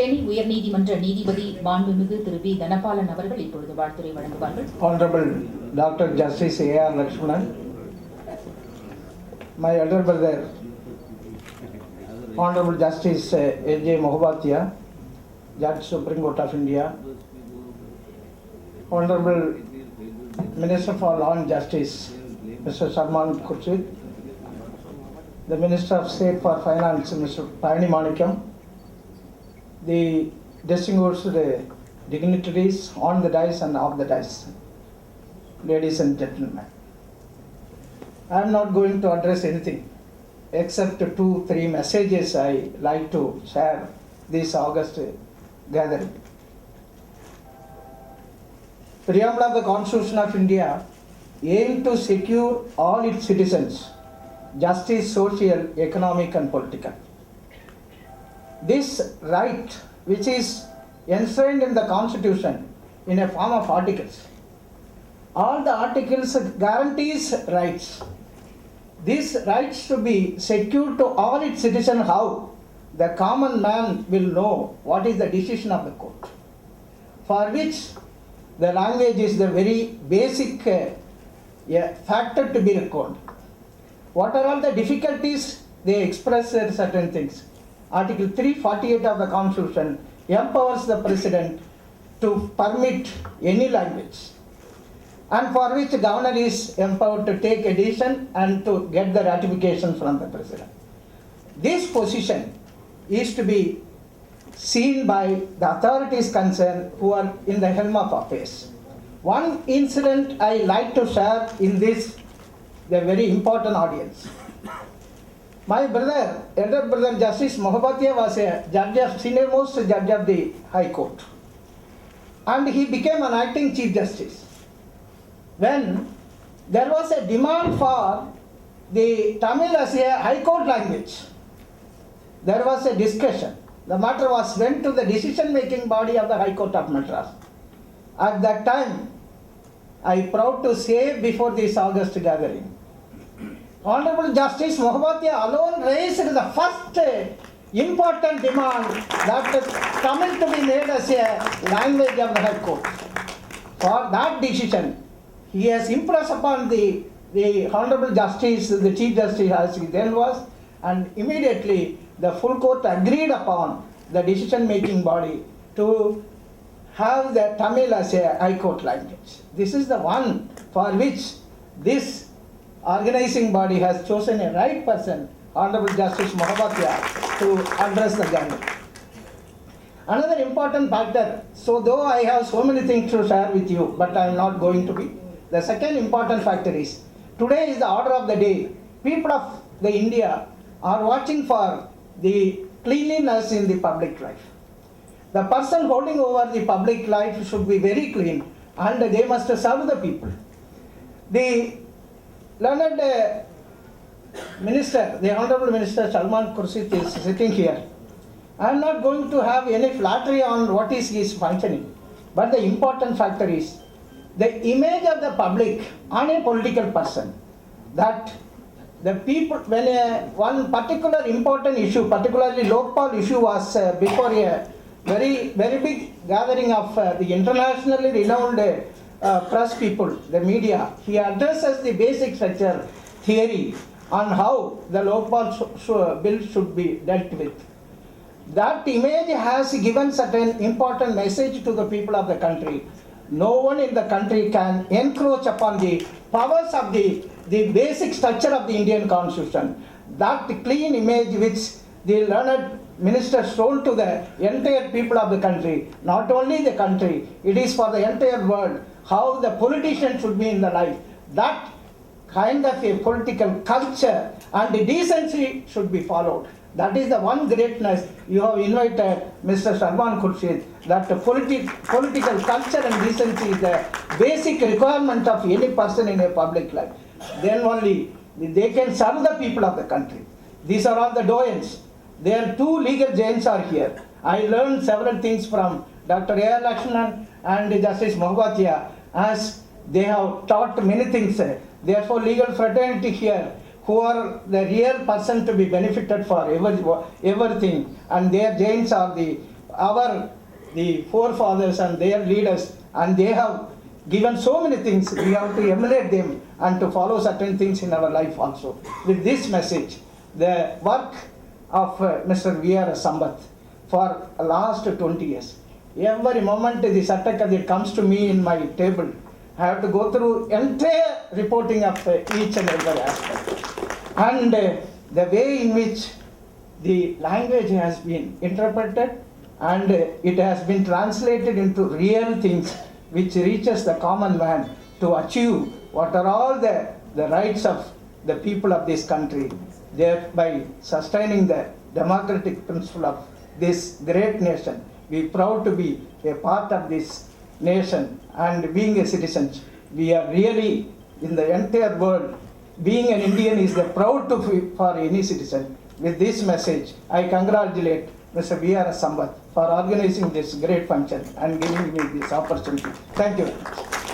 தேனி உயர்நீதிமன்ற நீதிபதி மாண்புமிகு திரு பி தனபாலன் அவர்கள் இப்பொழுது வாழ்த்துரை வழங்குவார்கள். Honorable Dr. Justice A.R. Lakshmanan, my elder brother, Honorable Justice A.J. Mohabbatia, Judge Supreme Court of India, Honorable Minister for Law and Justice, Mr. Salman Khurshid, the Minister of State for Finance, Mr. Palani Manikam, the distinguished dignitaries on the dais and off the dais, ladies and gentlemen. I am not going to address anything except 2-3 messages I like to share this August gathering. Preamble of the Constitution of India aims to secure all its citizens justice, social, economic and political. This right, which is enshrined in the Constitution in a form of articles, all the articles guarantees rights. These rights to be secured to all its citizens. How? The common man will know what is the decision of the court, for which the language is the very basic factor to be recorded. What are all the difficulties? They express certain things. Article 348 of the Constitution empowers the President to permit any language, and for which the Governor is empowered to take a decision and to get the ratification from the President. This position is to be seen by the authorities concerned who are in the helm of affairs. One incident I like to share in this, the very important audience. My brother, elder brother Justice Mohabbatia was a judge of senior most judge of the High Court, and he became an acting Chief Justice. When there was a demand for the Tamil as a High Court language, there was a discussion. The matter was went to the decision-making body of the High Court of Madras. At that time, I proud to say before this August gathering, Honorable Justice Mohabbatia alone raised the first important demand that Tamil to be made as a language of the High Court. For that decision, he has impressed upon the Honorable Justice, the Chief Justice as he then was, and immediately the full court agreed upon the decision-making body to have the Tamil as a High Court language. This is the one for which this organizing body has chosen a right person, Honorable Justice Mohabbatia, to address the government. Another important factor, so though I have so many things to share with you, but I am not going to be. The second important factor is, today is the order of the day. People of the India are watching for the cleanliness in the public life. The person holding over the public life should be very clean, and they must serve the people. The learned minister, the Honorable Minister Salman Khurshid is sitting here. I am not going to have any flattery on what is his functioning, but the important factor is the image of the public on a political person, that the people, when one particular important issue, particularly Lokpal issue was before a very, very big gathering of the internationally renowned press people, the media, he addresses the basic structure theory on how the Lokpal bill should be dealt with. That image has given certain important message to the people of the country. No one in the country can encroach upon the powers of the basic structure of the Indian Constitution. That clean image which the learned minister shown to the entire people of the country, not only the country, it is for the entire world, how the politician should be in the life. That kind of a political culture and decency should be followed. That is the one greatness you have invited Mr. Salman Khurshid, that the political culture and decency is the basic requirement of any person in a public life. Then only they can serve the people of the country. These are all the doyens. Their two legal giants are here. I learned several things from Dr. A.R. Lakshmanan and Justice Mohabbatia, as they have taught many things. Therefore, legal fraternity here, who are the real person to be benefited for everything, and their giants are the the forefathers and their leaders, and they have given so many things. We have to emulate them and to follow certain things in our life also. With this message, the work of Mr. V.R. Sambath for last 20 years. Every moment the Sattakadir comes to me in my table, I have to go through entire reporting of each and every aspect. And the way in which the language has been interpreted and it has been translated into real things which reaches the common man to achieve what are all the rights of the people of this country, thereby sustaining the democratic principle of this great nation. We are proud to be a part of this nation, and being a citizen, we are really in the entire world. Being an Indian is the proud to be for any citizen. With this message, I congratulate Mr. V.R. Sambath for organizing this great function and giving me this opportunity. Thank you.